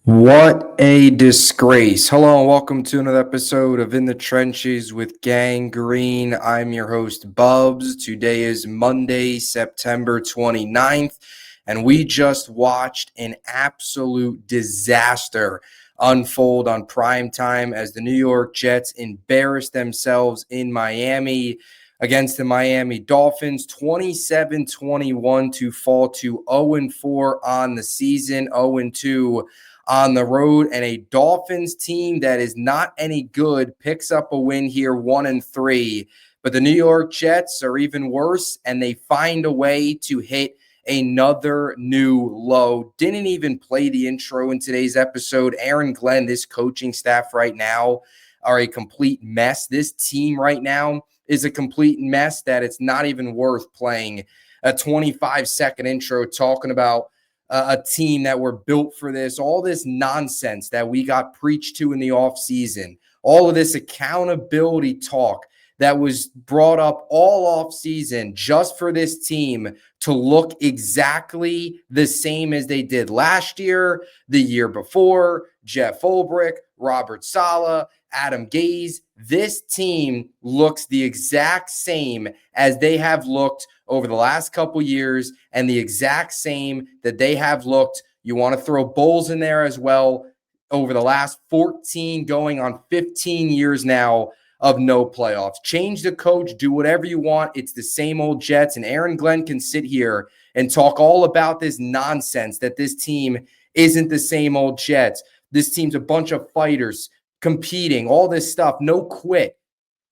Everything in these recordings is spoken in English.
What a disgrace. Hello and welcome to another episode of In the Trenches with Gang Green. I'm your host, Bubbs. Today is Monday, September 29th, and we just watched an absolute disaster unfold on prime time as the New York Jets embarrassed themselves in Miami against the Miami Dolphins, 27-21 to fall to 0-4 on the season, 0-2 on the road, and a Dolphins team that is not any good picks up a win here, 1-3. But the New York Jets are even worse, and they find a way to hit another new low. Didn't even play the intro in today's episode. Aaron Glenn, this coaching staff right now are a complete mess. This team right now is a complete mess that it's not even worth playing a 25-second intro talking about a team that were built for this, all this nonsense that we got preached to in the offseason, all of this accountability talk that was brought up all offseason just for this team to look exactly the same as they did last year, the year before, Jeff Ulbrich, Robert Saleh, Adam Gase. This team looks the exact same as they have looked over the last couple years and the exact same that they have looked. You want to throw Bulls in there as well over the last 14 going on 15 years now of no playoffs. Change the coach, do whatever you want. It's the same old Jets, and Aaron Glenn can sit here and talk all about this nonsense that this team isn't the same old Jets. This team's a bunch of fighters competing, all this stuff, no quit.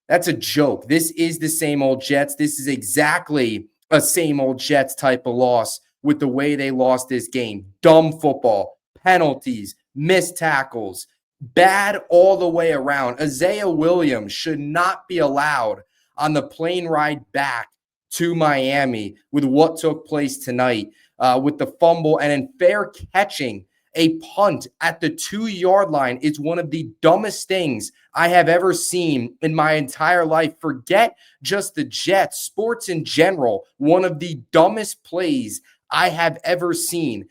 That's a joke. This is the same old Jets. This is exactly a same old Jets type of loss with the way they lost this game. Dumb football, penalties, missed tackles, bad all the way around. Isaiah Williams should not be allowed on the plane ride back to Miami with what took place tonight with the fumble and in fair catching a punt at the 2-yard line is one of the dumbest things I have ever seen in my entire life. Forget just the Jets, sports in general, one of the dumbest plays I have ever seen.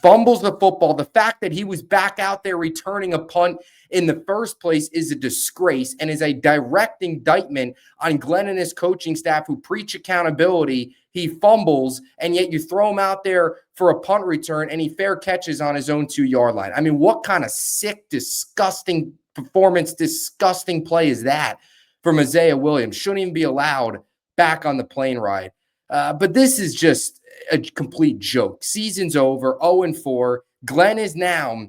Fumbles the football. The fact that he was back out there returning a punt in the first place is a disgrace and is a direct indictment on Glenn and his coaching staff who preach accountability. He fumbles, and yet you throw him out there for a punt return, and he fair catches on his own 2-yard line. I mean, what kind of sick, disgusting performance, disgusting play is that from Isaiah Williams? Shouldn't even be allowed back on the plane ride. But this is just a complete joke. Season's over, 0-4. Glenn is now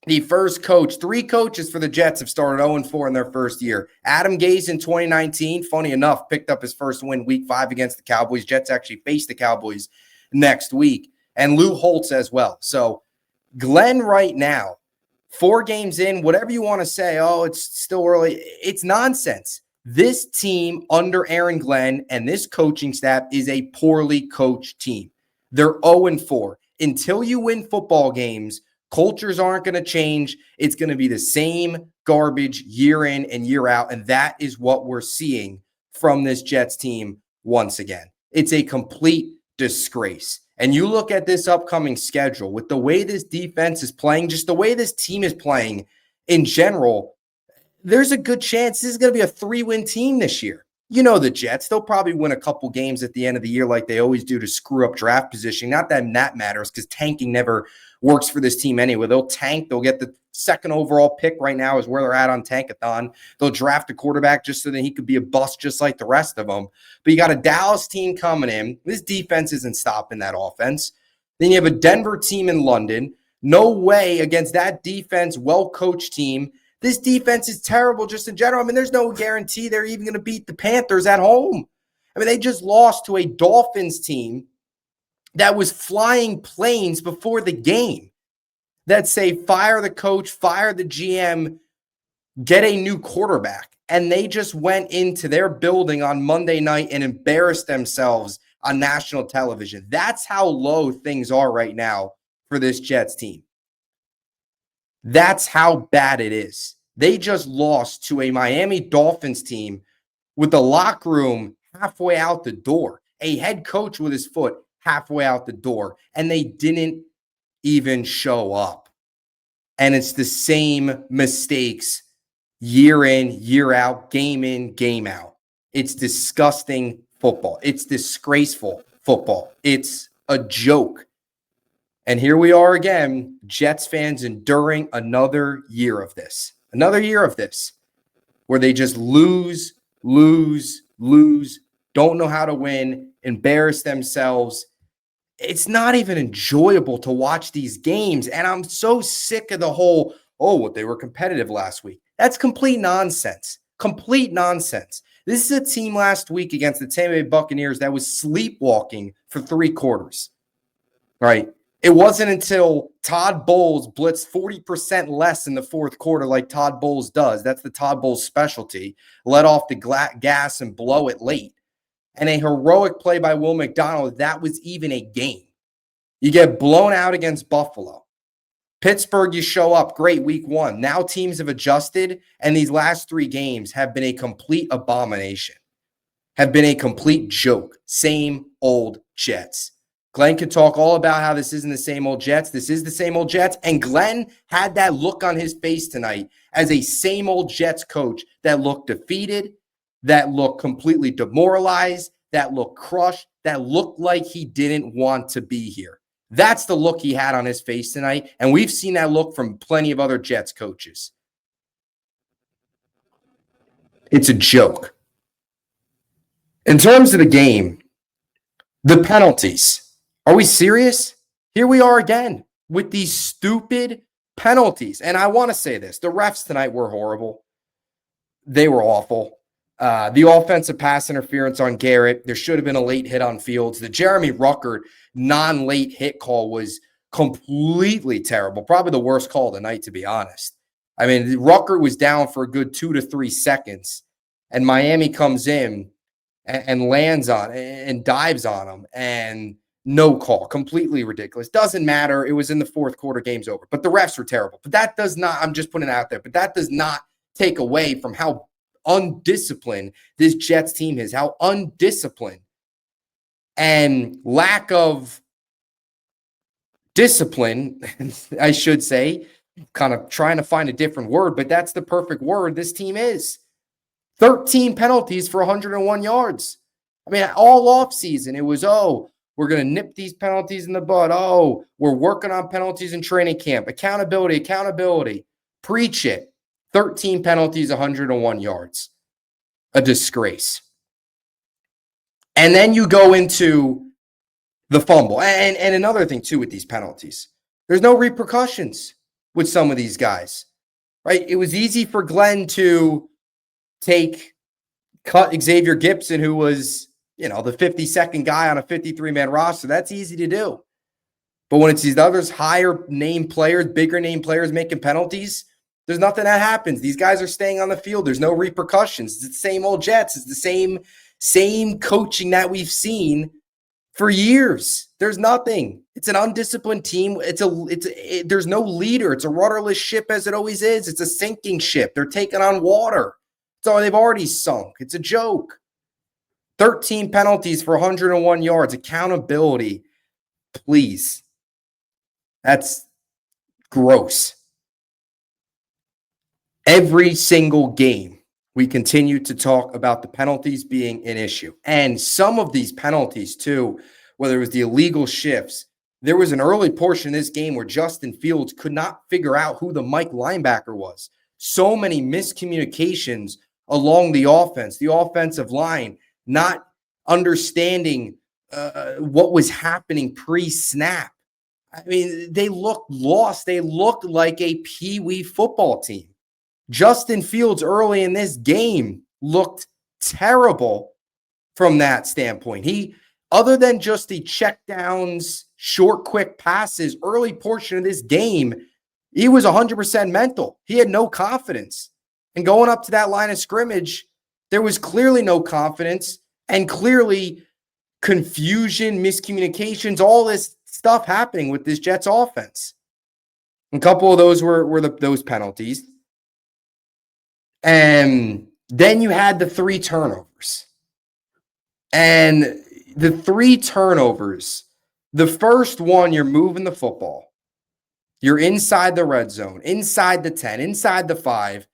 the first coach. 3 coaches for the Jets have started 0-4 in their first year. Adam Gase in 2019, funny enough, picked up his first win week 5 against the Cowboys. Jets actually face the Cowboys next week. And Lou Holtz as well. So Glenn right now, 4 games in, whatever you want to say, oh, it's still early. It's nonsense. This team under Aaron Glenn and this coaching staff is a poorly coached team. They're 0-4. Until you win football games, cultures aren't going to change. It's going to be the same garbage year in and year out, and that is what we're seeing from this Jets team once again. It's a complete disgrace. And you look at this upcoming schedule with the way this defense is playing, just the way this team is playing in general, there's a good chance this is going to be a 3-win team this year. You know the Jets, they'll probably win a couple games at the end of the year like they always do to screw up draft positioning. Not that that matters because tanking never works for this team anyway. They'll tank. They'll get the 2nd overall pick right now is where they're at on Tankathon. They'll draft a quarterback just so that he could be a bust just like the rest of them. But you got a Dallas team coming in. This defense isn't stopping that offense. Then you have a Denver team in London. No way against that defense, well-coached team. This defense is terrible just in general. I mean, there's no guarantee they're even going to beat the Panthers at home. I mean, they just lost to a Dolphins team that was flying planes before the game that say fire the coach, fire the GM, get a new quarterback. And they just went into their building on Monday night and embarrassed themselves on national television. That's how low things are right now for this Jets team. That's how bad it is. They just lost to a Miami Dolphins team with the locker room halfway out the door, a head coach with his foot halfway out the door, and they didn't even show up. And it's the same mistakes year in, year out, game in, game out. It's disgusting football. It's disgraceful football. It's a joke. And here we are again, Jets fans enduring another year of this. Another year of this where they just lose, don't know how to win, embarrass themselves. It's not even enjoyable to watch these games. And I'm so sick of the whole, they were competitive last week. That's complete nonsense. Complete nonsense. This is a team last week against the Tampa Bay Buccaneers that was sleepwalking for 3 quarters. Right? It wasn't until Todd Bowles blitzed 40% less in the fourth quarter like Todd Bowles does. That's the Todd Bowles specialty. Let off the gas and blow it late. And a heroic play by Will McDonald, that was even a game. You get blown out against Buffalo. Pittsburgh, you show up, great, week 1. Now teams have adjusted, and these last 3 games have been a complete abomination, have been a complete joke. Same old Jets. Glenn could talk all about how this isn't the same old Jets. This is the same old Jets. And Glenn had that look on his face tonight as a same old Jets coach that looked defeated, that looked completely demoralized, that looked crushed, that looked like he didn't want to be here. That's the look he had on his face tonight, and we've seen that look from plenty of other Jets coaches. It's a joke. In terms of the game, the penalties. Are we serious? Here we are again with these stupid penalties. And I want to say this. The refs tonight were horrible. They were awful. The offensive pass interference on Garrett, there should have been a late hit on Fields. The Jeremy Ruckert non-late hit call was completely terrible. Probably the worst call of the night, to be honest. I mean, Ruckert was down for a good 2 to 3 seconds, and Miami comes in and lands on and dives on him, and no call. Completely ridiculous. Doesn't matter. It was in the fourth quarter. Game's over. But the refs were terrible. But that does not, I'm just putting it out there, but that does not take away from how undisciplined this Jets team is, how undisciplined and lack of discipline, I should say, kind of trying to find a different word, but that's the perfect word. This team is 13 penalties for 101 yards. I mean, all offseason, it was, we're going to nip these penalties in the bud. We're working on penalties in training camp. Accountability. Preach it. 13 penalties, 101 yards. A disgrace. And then you go into the fumble. And another thing, too, with these penalties. There's no repercussions with some of these guys, right? It was easy for Glenn to cut Xavier Gibson, who was, the 52nd guy on a 53-man roster. That's easy to do. But when it's these others, higher name players, bigger name players making penalties, there's nothing that happens. These guys are staying on the field. There's no repercussions. It's the same old Jets. It's the same coaching that we've seen for years. There's nothing. It's an undisciplined team. There's no leader. It's a rudderless ship as it always is. It's a sinking ship. They're taking on water. So they've already sunk. It's a joke. 13 penalties for 101 yards. Accountability, please. That's gross. Every single game, we continue to talk about the penalties being an issue. And some of these penalties, too, whether it was the illegal shifts, there was an early portion of this game where Justin Fields could not figure out who the Mike linebacker was. So many miscommunications along the offensive line, not understanding what was happening pre-snap. I mean, they looked lost. They looked like a peewee football team. Justin Fields early in this game looked terrible from that standpoint. He, other than just the checkdowns, short, quick passes, early portion of this game, he was 100% mental. He had no confidence. And going up to that line of scrimmage, there was clearly no confidence and clearly confusion, miscommunications, all this stuff happening with this Jets offense. A couple of those were those penalties. And then you had the 3 turnovers. And the 3 turnovers, the first one, you're moving the football. You're inside the red zone, inside the 10, inside the 5.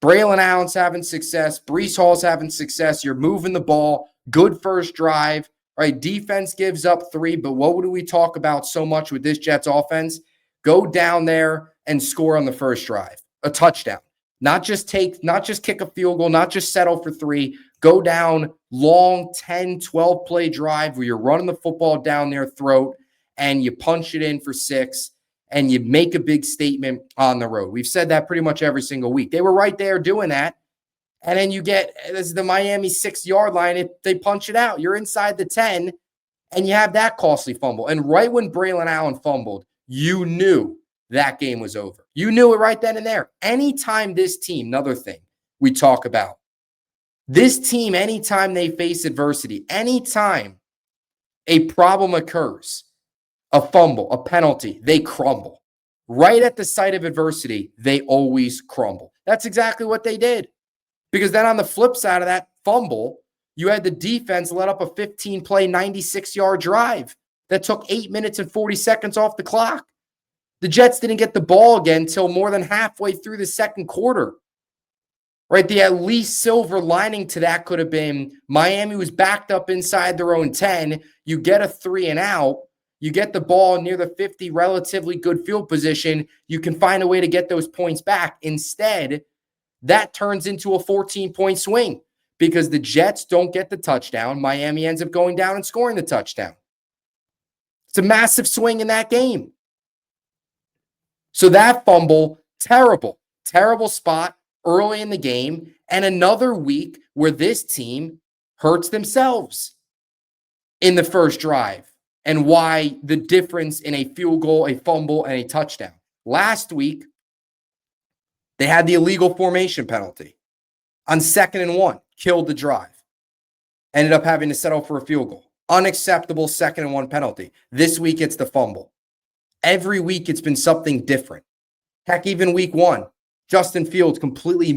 Braylon Allen's having success. Breece Hall's having success. You're moving the ball. Good first drive. Right? Defense gives up 3, but what do we talk about so much with this Jets offense? Go down there and score on the first drive. A touchdown. Not just kick a field goal, not just settle for 3. Go down long 10, 12 play drive where you're running the football down their throat and you punch it in for 6. And you make a big statement on the road. We've said that pretty much every single week. They were right there doing that. And then you get this is the Miami 6-yard line. They punch it out. You're inside the 10, and you have that costly fumble. And right when Braylon Allen fumbled, you knew that game was over. You knew it right then and there. Anytime this team, another thing we talk about, this team, anytime they face adversity, anytime a problem occurs, a fumble, a penalty, they crumble. Right at the sight of adversity, they always crumble. That's exactly what they did. Because then on the flip side of that fumble, you had the defense let up a 15-play, 96-yard drive that took 8 minutes and 40 seconds off the clock. The Jets didn't get the ball again until more than halfway through the second quarter. Right? The at least silver lining to that could have been Miami was backed up inside their own 10. You get a 3 and out. You get the ball near the 50, relatively good field position. You can find a way to get those points back. Instead, that turns into a 14-point swing because the Jets don't get the touchdown. Miami ends up going down and scoring the touchdown. It's a massive swing in that game. So that fumble, terrible spot early in the game, and another week where this team hurts themselves in the first drive. And why the difference in a field goal, a fumble, and a touchdown. Last week, they had the illegal formation penalty on 2nd and 1, killed the drive. Ended up having to settle for a field goal. Unacceptable 2nd and 1 penalty. This week, it's the fumble. Every week, it's been something different. Heck, even week 1, week 2, Justin Fields completely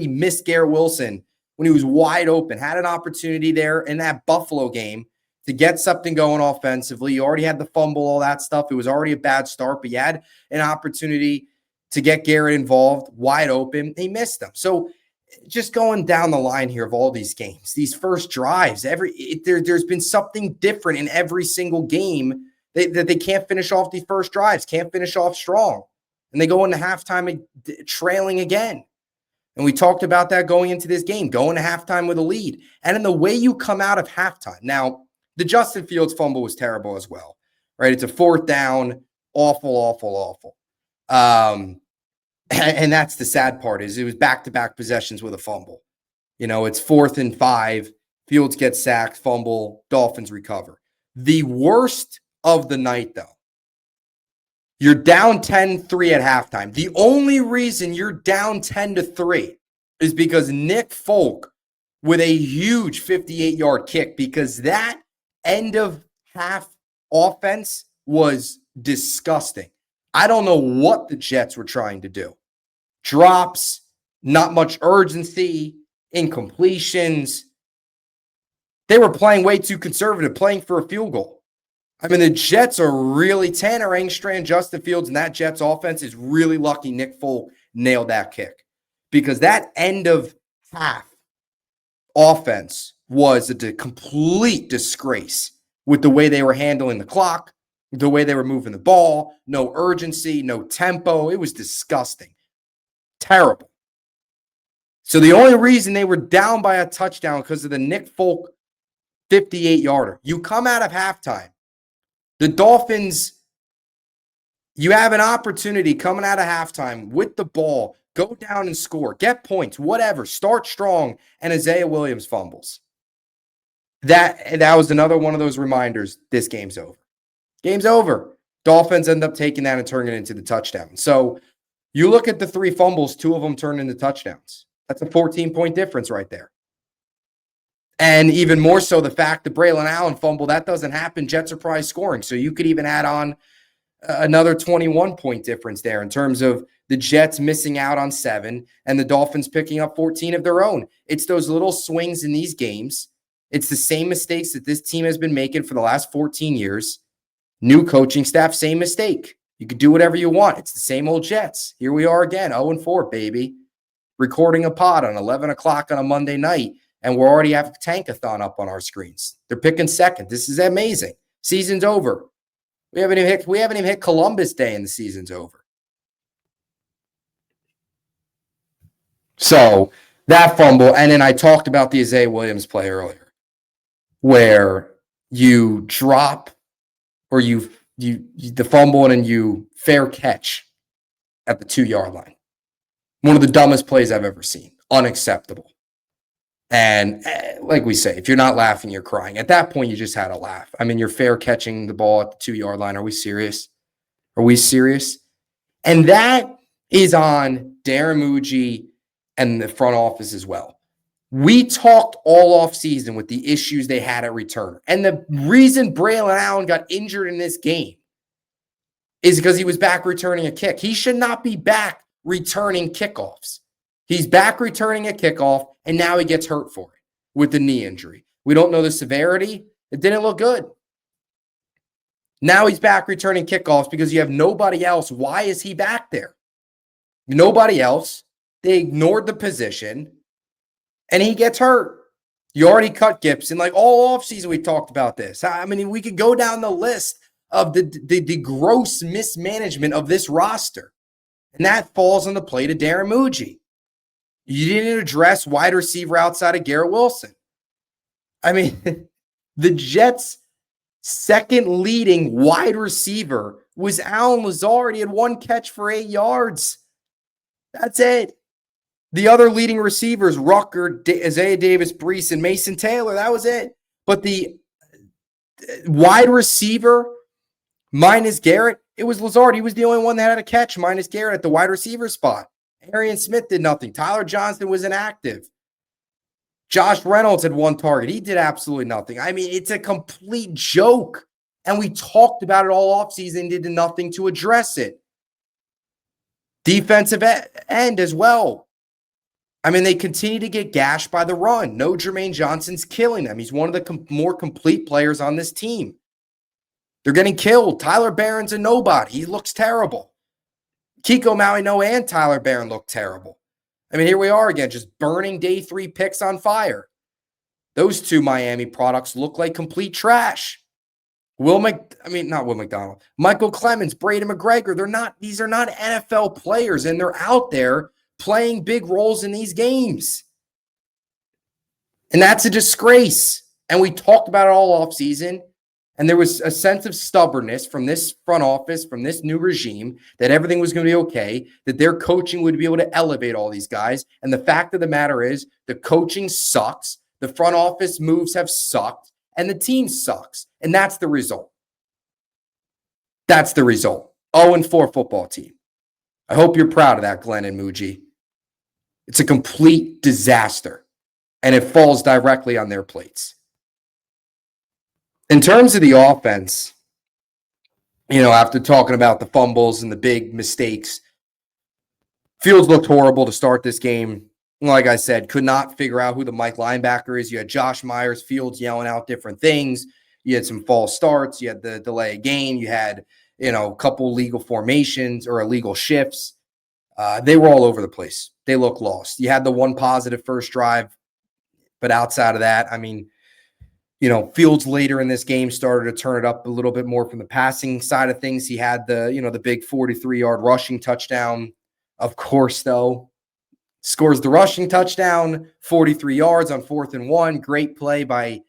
missed Garrett Wilson when he was wide open. Had an opportunity there in that Buffalo game to get something going offensively. You already had the fumble, all that stuff. It was already a bad start, but you had an opportunity to get Garrett involved, wide open. They missed them. So just going down the line here of all these games, these first drives, there's been something different in every single game that they can't finish off these first drives, can't finish off strong. And they go into halftime trailing again. And we talked about that going into this game, going to halftime with a lead. And in the way you come out of halftime. Now, the Justin Fields fumble was terrible as well, right? It's a 4th down, awful. And that's the sad part is it was back-to-back possessions with a fumble. It's 4th and 5, Fields gets sacked, fumble, Dolphins recover. The worst of the night, though, you're down 10-3 at halftime. The only reason you're down 10-3 is because Nick Folk with a huge 58-yard kick, because that end of half offense was disgusting. I don't know what the Jets were trying to do. Drops, not much urgency, incompletions. They were playing way too conservative, playing for a field goal. I mean, the Jets are really, Tanner Engstrand, Justin Fields, and that Jets offense is really lucky Nick Folk nailed that kick. Because that end of half offense was a complete disgrace with the way they were handling the clock, the way they were moving the ball, no urgency, no tempo. It was disgusting. Terrible. So the only reason they were down by a touchdown because of the Nick Folk 58-yarder. You come out of halftime. The Dolphins, you have an opportunity coming out of halftime with the ball. Go down and score. Get points, whatever. Start strong. And Isaiah Williams fumbles. That was another one of those reminders. This game's over. Game's over. Dolphins end up taking that and turning it into the touchdown. So you look at the 3 fumbles, 2 of them turned into touchdowns. That's a 14-point difference right there. And even more so, the fact that Braylon Allen fumble, that doesn't happen. Jets are probably scoring. So you could even add on another 21-point difference there in terms of the Jets missing out on 7 and the Dolphins picking up 14 of their own. It's those little swings in these games. It's the same mistakes that this team has been making for the last 14 years. New coaching staff, same mistake. You could do whatever you want. It's the same old Jets. Here we are again, 0-4, baby. Recording a pod on 11 o'clock on a Monday night, and we're already have Tankathon up on our screens. They're picking second. This is amazing. Season's over. We haven't even hit Columbus Day and the season's over. So that fumble, and then I talked about the Isaiah Williams play earlier, where you drop or you the fumble and you fair catch at the 2-yard line. One of the dumbest plays I've ever seen. Unacceptable. And like we say, if you're not laughing, you're crying. At that point, you just had to laugh. I mean, you're fair catching the ball at the 2-yard line. Are we serious? Are we serious? And that is on Darren Muji and the front office as well. We talked all offseason with the issues they had at returner. And the reason Braylon Allen got injured in this game is because he was back returning a kick. He should not be back returning kickoffs. He's back returning a kickoff, and now he gets hurt for it with the knee injury. We don't know the severity. It didn't look good. Now he's back returning kickoffs because you have nobody else. Why is he back there? Nobody else. They ignored the position, and he gets hurt. You already cut Gibson. Like all offseason, we talked about this. I mean, we could go down the list of the gross mismanagement of this roster. And that falls on the plate of Darren Muji. You didn't address wide receiver outside of Garrett Wilson. I mean, the Jets' second leading wide receiver was Allen Lazard. He had 1 catch for 8 yards. That's it. The other leading receivers, Rucker, Isaiah Davis, Brees, and Mason Taylor. That was it. But the wide receiver minus Garrett, it was Lazard. He was the only one that had a catch minus Garrett at the wide receiver spot. Arian Smith did nothing. Tyler Johnson was inactive. Josh Reynolds had 1 target. He did absolutely nothing. I mean, it's a complete joke. And we talked about it all offseason, did nothing to address it. Defensive end as well. I mean, they continue to get gashed by the run. No Jermaine Johnson's killing them. He's one of the more complete players on this team. They're getting killed. Tyler Barron's a nobody. He looks terrible. Kiko Mauino and Tyler Barron look terrible. I mean, here we are again, just burning day 3 picks on fire. Those 2 Miami products look like complete trash. Not Will McDonald. Michael Clemens, Braden McGregor. These are not NFL players, and they're out there playing big roles in these games. And that's a disgrace. And we talked about it all offseason. And there was a sense of stubbornness from this front office, from this new regime, that everything was going to be okay, that their coaching would be able to elevate all these guys. And the fact of the matter is, the coaching sucks, the front office moves have sucked, and the team sucks. And that's the result. That's the result. 0-4 football team. I hope you're proud of that, Glenn and Muji. It's a complete disaster, and it falls directly on their plates. In terms of the offense, after talking about the fumbles and the big mistakes, Fields looked horrible to start this game. Like I said, could not figure out who the Mike linebacker is. You had Josh Myers, Fields yelling out different things. You had some false starts. You had the delay of game. You had, a couple legal formations or illegal shifts. They were all over the place. They looked lost. You had the 1 positive first drive, but outside of that, I mean, Fields later in this game started to turn it up a little bit more from the passing side of things. He had the big 43-yard rushing touchdown. Of course, though, scores the rushing touchdown, 43 yards on 4th and 1. Great play by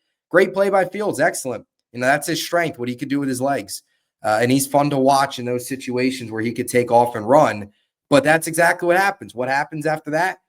Fields. Excellent. That's his strength, what he could do with his legs. And he's fun to watch in those situations where he could take off and run. But that's exactly what happens. What happens after that?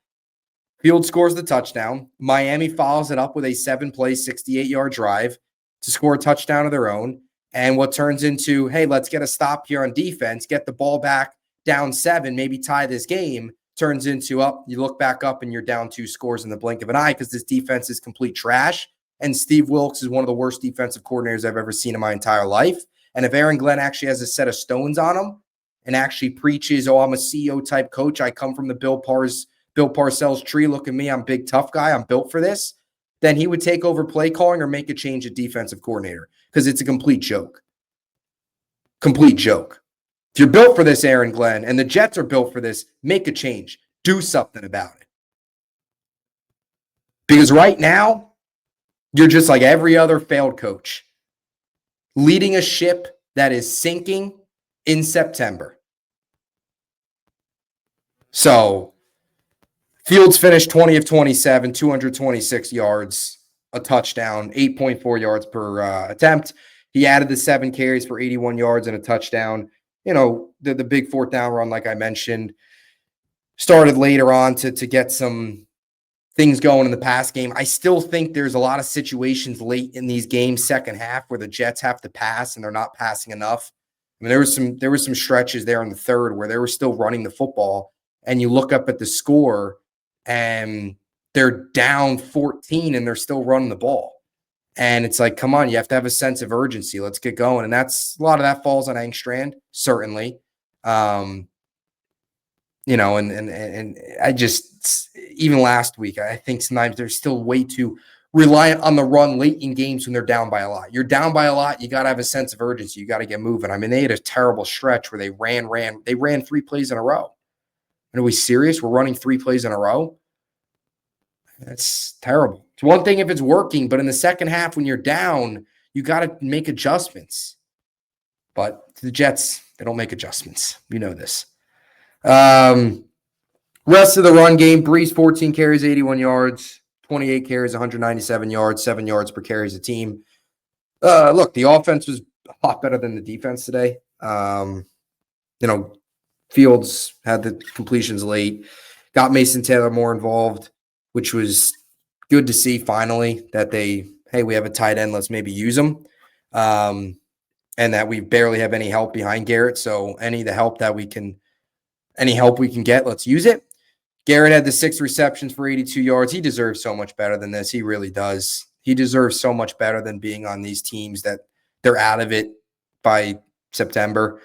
Fields scores the touchdown. Miami follows it up with a 7-play, 68-yard drive to score a touchdown of their own. And what turns into, hey, let's get a stop here on defense, get the ball back down 7, maybe tie this game, turns into, you look back up and you're down 2 scores in the blink of an eye because this defense is complete trash. And Steve Wilkes is one of the worst defensive coordinators I've ever seen in my entire life. And if Aaron Glenn actually has a set of stones on him and actually preaches, I'm a CEO-type coach, I come from the Bill Parcells tree. Look at me. I'm a big, tough guy. I'm built for this. Then he would take over play calling or make a change at defensive coordinator because it's a complete joke. complete joke. If you're built for this, Aaron Glenn, and the Jets are built for this, make a change. Do something about it. Because right now, you're just like every other failed coach, leading a ship that is sinking in September. So, Fields finished 20 of 27, 226 yards, a touchdown, 8.4 yards per attempt. He added the 7 carries for 81 yards and a touchdown. You know, the big fourth down run, like I mentioned, started later on to get some things going in the pass game. I still think there's a lot of situations late in these games, second half, where the Jets have to pass and they're not passing enough. I mean, there was some stretches there in the third where they were still running the football, and you look up at the score and they're down 14 and they're still running the ball. And it's like, come on, you have to have a sense of urgency. Let's get going. And that's a lot of that falls on Engstrand, certainly. You know, and I just, even last week, I think sometimes they're still way too reliant on the run late in games when they're down by a lot. You're down by a lot, you got to have a sense of urgency. You got to get moving. I mean, they had a terrible stretch where they ran 3 plays in a row. And are we serious? We're running 3 plays in a row? That's terrible. It's one thing if it's working, but in the second half when you're down, you got to make adjustments. But the Jets, they don't make adjustments. You know this. Rest of the run game, Brees 14 carries, 81 yards, 28 carries, 197 yards, 7 yards per carry as a team. Look, the offense was a lot better than the defense today. You know, Fields had the completions late, got Mason Taylor more involved, which was good to see finally that we have a tight end, let's maybe use him. And that we barely have any help behind Garrett. So any help we can get, let's use it. Garrett had the 6 receptions for 82 yards. He deserves so much better than this. He really does. He deserves so much better than being on these teams that they're out of it by September.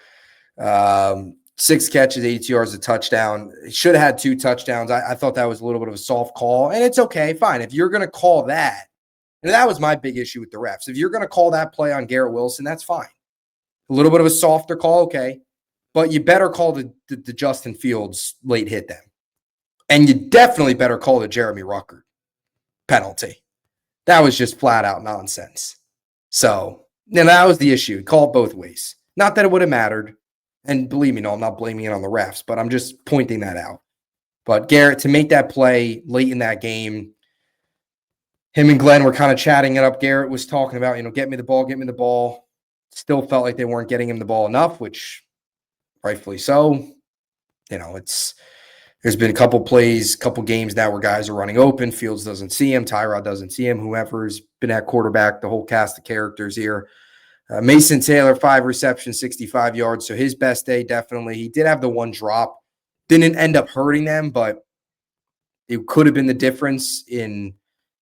6 catches, 82 yards, a touchdown. Should have had 2 touchdowns. I thought that was a little bit of a soft call, and it's okay, fine. If you're going to call that, and that was my big issue with the refs. If you're going to call that play on Garrett Wilson, that's fine. A little bit of a softer call, okay. But you better call the Justin Fields late hit then. And you definitely better call the Jeremy Ruckert penalty. That was just flat out nonsense. So, that was the issue. Call it both ways. Not that it would have mattered. And believe me, no, I'm not blaming it on the refs, but I'm just pointing that out. But Garrett, to make that play late in that game, him and Glenn were kind of chatting it up. Garrett was talking about, get me the ball. Still felt like they weren't getting him the ball enough, which rightfully so. There's been a couple plays, couple games now where guys are running open. Fields doesn't see him. Tyrod doesn't see him. Whoever's been at quarterback, the whole cast of characters here. Mason Taylor, 5 receptions, 65 yards. So his best day, definitely. He did have the 1 drop. Didn't end up hurting them, but it could have been the difference in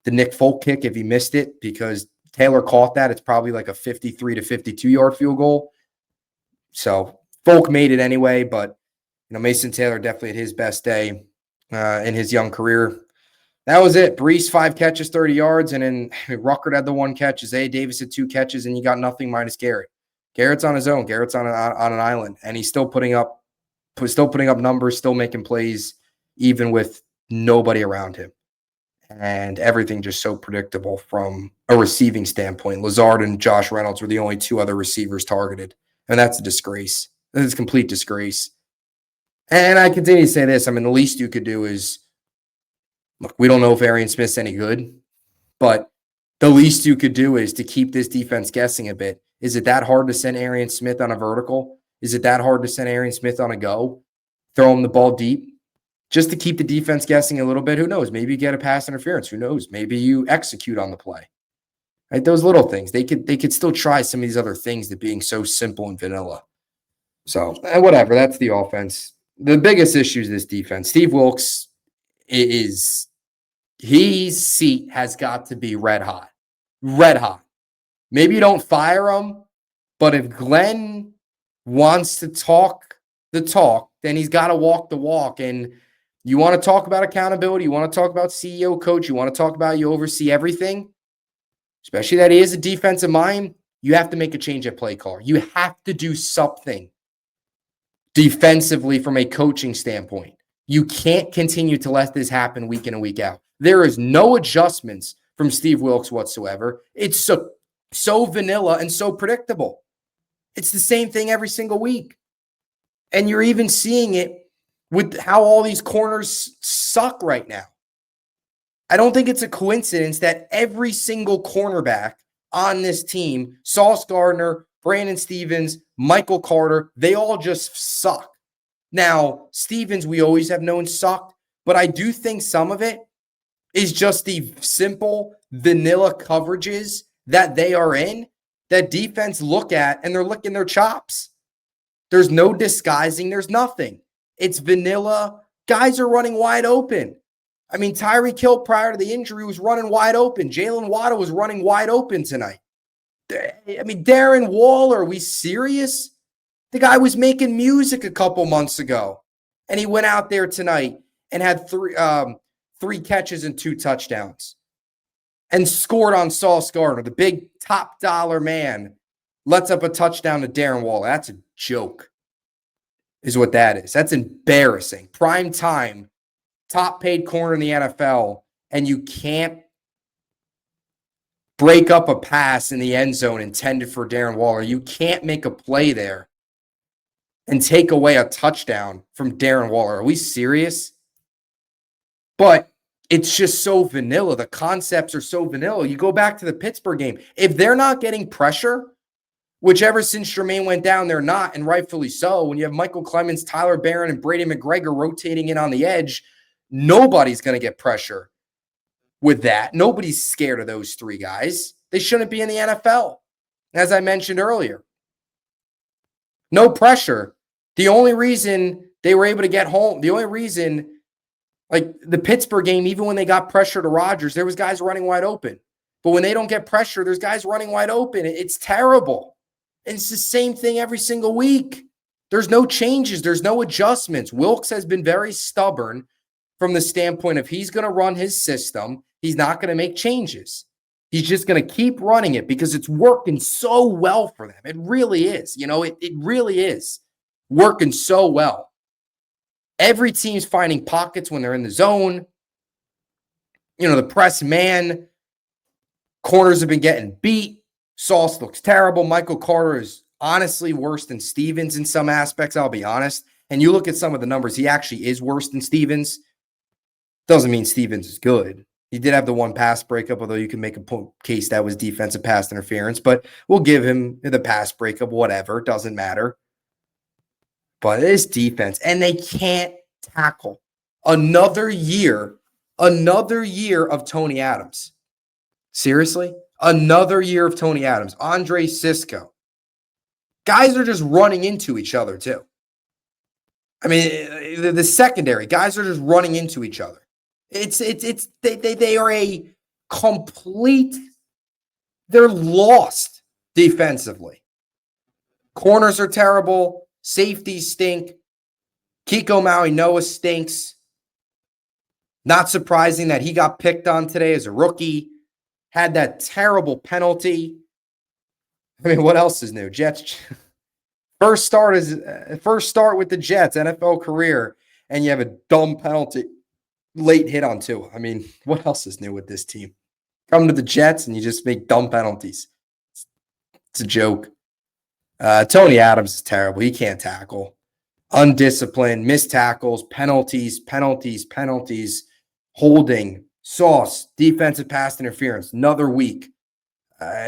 the Nick Folk kick if he missed it, because Taylor caught that. It's probably like a 53 to 52-yard field goal. So Folk made it anyway, but Mason Taylor definitely had his best day in his young career. That was it. Brees, 5 catches, 30 yards, and then Ruckert had the 1 catch. Isaiah Davis had 2 catches, and you got nothing minus Garrett. Garrett's on his own. Garrett's on an island, and he's still putting up numbers, still making plays, even with nobody around him. And everything just so predictable from a receiving standpoint. Lazard and Josh Reynolds were the only 2 other receivers targeted, and that's a disgrace. That is a complete disgrace. And I continue to say this. I mean, the least you could do is, look, we don't know if Arian Smith's any good, but the least you could do is to keep this defense guessing a bit. Is it that hard to send Arian Smith on a vertical? Is it that hard to send Arian Smith on a go? Throw him the ball deep? Just to keep the defense guessing a little bit? Who knows? Maybe you get a pass interference. Who knows? Maybe you execute on the play. Right? Those little things. They could still try some of these other things that being so simple and vanilla. So, whatever. That's the offense. The biggest issue is this defense. Steve Wilkes his seat has got to be red hot. Red hot. Maybe you don't fire him, but if Glenn wants to talk the talk, then he's got to walk the walk. And you want to talk about accountability, you want to talk about CEO, coach, you want to talk about you oversee everything, especially that he is a defensive mind. you have to make a change at play caller. You have to do something defensively from a coaching standpoint. You can't continue to let this happen week in and week out. There is no adjustments from Steve Wilks whatsoever. It's so vanilla and so predictable. It's the same thing every single week. And you're even seeing it with how all these corners suck right now. I don't think it's a coincidence that every single cornerback on this team, Sauce Gardner, Brandon Stevens, Michael Carter, they all just suck. Now, Stevens, we always have known sucked, but I do think some of it is just the simple vanilla coverages that they are in that defense look at and they're licking their chops. There's no disguising. There's nothing. It's vanilla. Guys are running wide open. I mean, Tyreek Hill prior to the injury was running wide open. Jalen Waddle was running wide open tonight. I mean, Darren Waller, are we serious? The guy was making music a couple months ago, and he went out there tonight and had three catches and 2 touchdowns and scored on Sauce Gardner, the big top dollar man, lets up a touchdown to Darren Waller. That's a joke, is what that is. That's embarrassing. Prime time, top paid corner in the NFL, and you can't break up a pass in the end zone intended for Darren Waller. You can't make a play there and take away a touchdown from Darren Waller. Are we serious? But it's just so vanilla. The concepts are so vanilla. You go back to the Pittsburgh game. If they're not getting pressure, which ever since Jermaine went down, they're not, and rightfully so. When you have Michael Clemens, Tyler Barron, and Brady McGregor rotating in on the edge, nobody's going to get pressure with that. Nobody's scared of those 3 guys. They shouldn't be in the NFL, as I mentioned earlier. No pressure. The only reason they were able to get home, the only reason, like the Pittsburgh game, even when they got pressure to Rodgers, there was guys running wide open. But when they don't get pressure, there's guys running wide open. It's terrible. And it's the same thing every single week. There's no changes. There's no adjustments. Wilks has been very stubborn from the standpoint of he's going to run his system. He's not going to make changes. He's just going to keep running it because it's working so well for them. It really is. You know, it really is working so well. Every team's finding pockets when they're in the zone. You know, the press man, corners have been getting beat. Sauce looks terrible. Michael Carter is honestly worse than Stevens in some aspects, I'll be honest. And you look at some of the numbers, he actually is worse than Stevens. Doesn't mean Stevens is good. He did have the 1 pass breakup, although you can make a case that was defensive pass interference. But we'll give him the pass breakup, whatever. It doesn't matter. But it is defense, and they can't tackle. Another year of Tony Adams. Seriously? Another year of Tony Adams. Andre Cisco. Guys are just running into each other, too. I mean, the secondary, guys are just running into each other. They are a complete, they're lost defensively. Corners are terrible. Safeties stink. Kiko Maui Noah stinks. Not surprising that he got picked on today as a rookie. Had that terrible penalty. I mean, what else is new? Jets. First start with the Jets, NFL career, and you have a dumb penalty, late hit on Tua. I mean, what else is new with this team? Come to the Jets and you just make dumb penalties. It's a joke. Tony Adams is terrible. He can't tackle. Undisciplined, missed tackles, penalties, holding, Sauce, defensive pass interference, another week.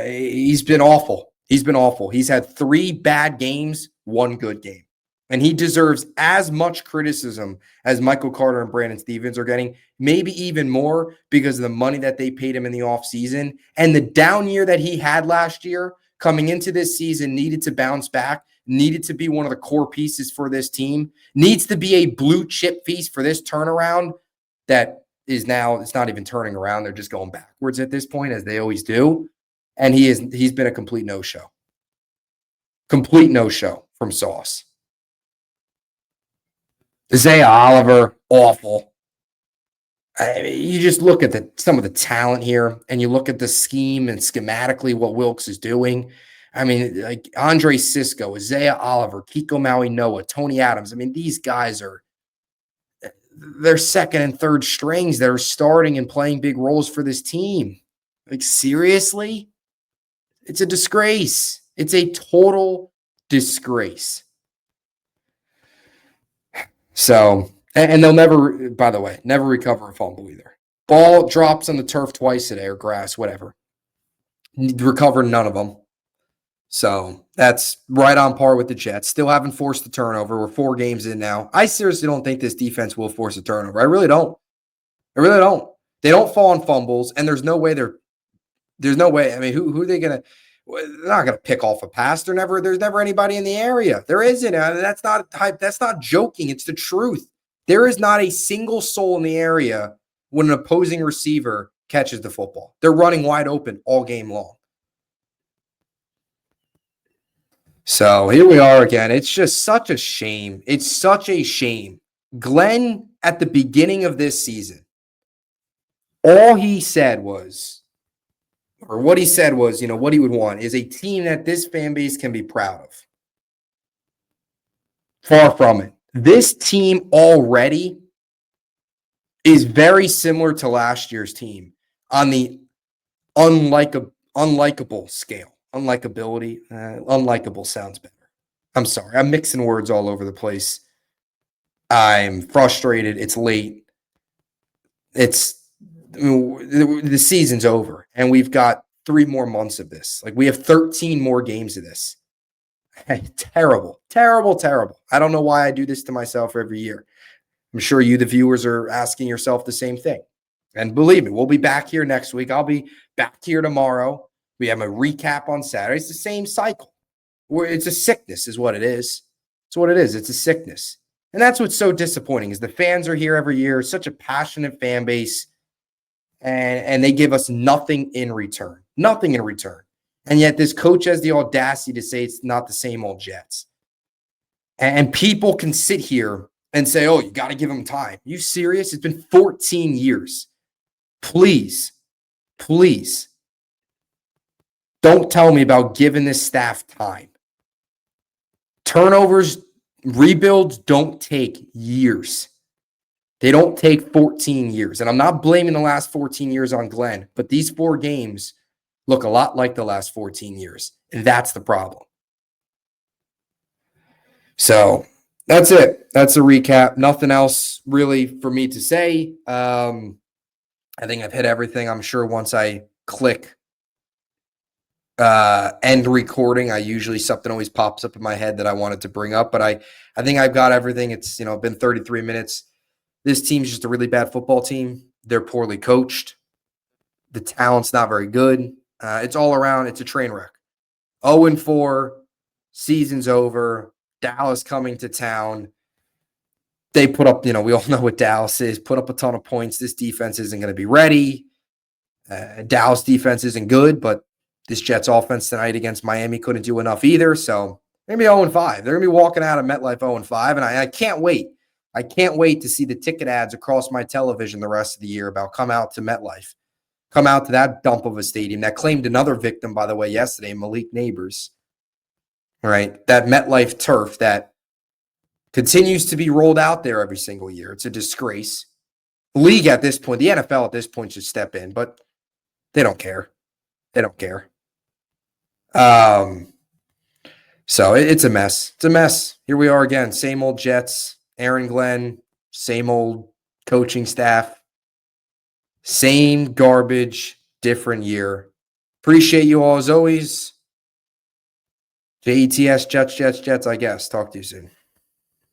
He's been awful. He's had 3 bad games, 1 good game. And he deserves as much criticism as Michael Carter and Brandon Stevens are getting, maybe even more because of the money that they paid him in the offseason. And the down year that he had last year, coming into this season, needed to bounce back, needed to be one of the core pieces for this team, needs to be a blue chip piece for this turnaround that is now, it's not even turning around. They're just going backwards at this point, as they always do. And he's been a complete no-show. Complete no-show from Sauce. Isaiah Oliver, awful. You just look at some of the talent here, and you look at the scheme and schematically what Wilks is doing. I mean, like Andre Sisco, Isaiah Oliver, Kiko Maui Noah, Tony Adams. I mean, these guys they're second and third strings that are starting and playing big roles for this team. Like, seriously? It's a disgrace. It's a total disgrace. So, and they'll never, by the way, never recover a fumble either. Ball drops on the turf twice today or grass, whatever. Recover none of them. So that's right on par with the Jets. Still haven't forced a turnover. We're 4 games in now. I seriously don't think this defense will force a turnover. I really don't. I really don't. They don't fall on fumbles, and there's no way. I mean, who are they gonna? They're not gonna pick off a pass. There's never anybody in the area. There isn't. That's not hype. That's not joking. It's the truth. There is not a single soul in the area when an opposing receiver catches the football. They're running wide open all game long. So here we are again. It's just such a shame. It's such a shame. Glenn, at the beginning of this season, all he said was, or what he said was, what he would want is a team that this fan base can be proud of. Far from it. This team already is very similar to last year's team on the unlikable scale. Unlikability. Unlikable sounds better. I'm sorry. I'm mixing words all over the place. I'm frustrated. It's late. The season's over, and we've got 3 more months of this. Like, we have 13 more games of this. Terrible, terrible, terrible. I don't know why I do this to myself every year. I'm sure you, the viewers, are asking yourself the same thing. And believe me, we'll be back here next week. I'll be back here tomorrow. We have a recap on Saturday. It's the same cycle. It's a sickness is what it is. It's what it is. It's a sickness. And that's what's so disappointing is the fans are here every year. Such a passionate fan base. And they give us nothing in return. Nothing in return. And yet this coach has the audacity to say it's not the same old Jets. And people can sit here and say, oh, you got to give them time. Are you serious? It's been 14 years. Please don't tell me about giving this staff time. Turnovers, rebuilds don't take years. They don't take 14 years. And I'm not blaming the last 14 years on Glenn, but these 4 games look a lot like the last 14 years. And that's the problem. So that's it. That's a recap. Nothing else really for me to say. I think I've hit everything. I'm sure once I click end recording, something always pops up in my head that I wanted to bring up. But I think I've got everything. It's been 33 minutes. This team's just a really bad football team. They're poorly coached. The talent's not very good. It's all around. It's a train wreck. 0-4, season's over. Dallas coming to town. They put up, we all know what Dallas is, put up a ton of points. This defense isn't going to be ready. Dallas defense isn't good, but this Jets offense tonight against Miami couldn't do enough either. So they're going to be 0-5. They're going to be walking out of MetLife 0-5, and I can't wait. I can't wait to see the ticket ads across my television the rest of the year about come out to MetLife. Come out to that dump of a stadium that claimed another victim, by the way, yesterday, Malik Neighbors. All right, that MetLife turf that continues to be rolled out there every single year. It's a disgrace. The league at this point, the NFL at this point should step in, but they don't care. They don't care. So it's a mess. It's a mess. Here we are again. Same old Jets. Aaron Glenn, same old coaching staff. Same garbage, different year. Appreciate you all as always. JETS, Jets, I guess. Talk to you soon.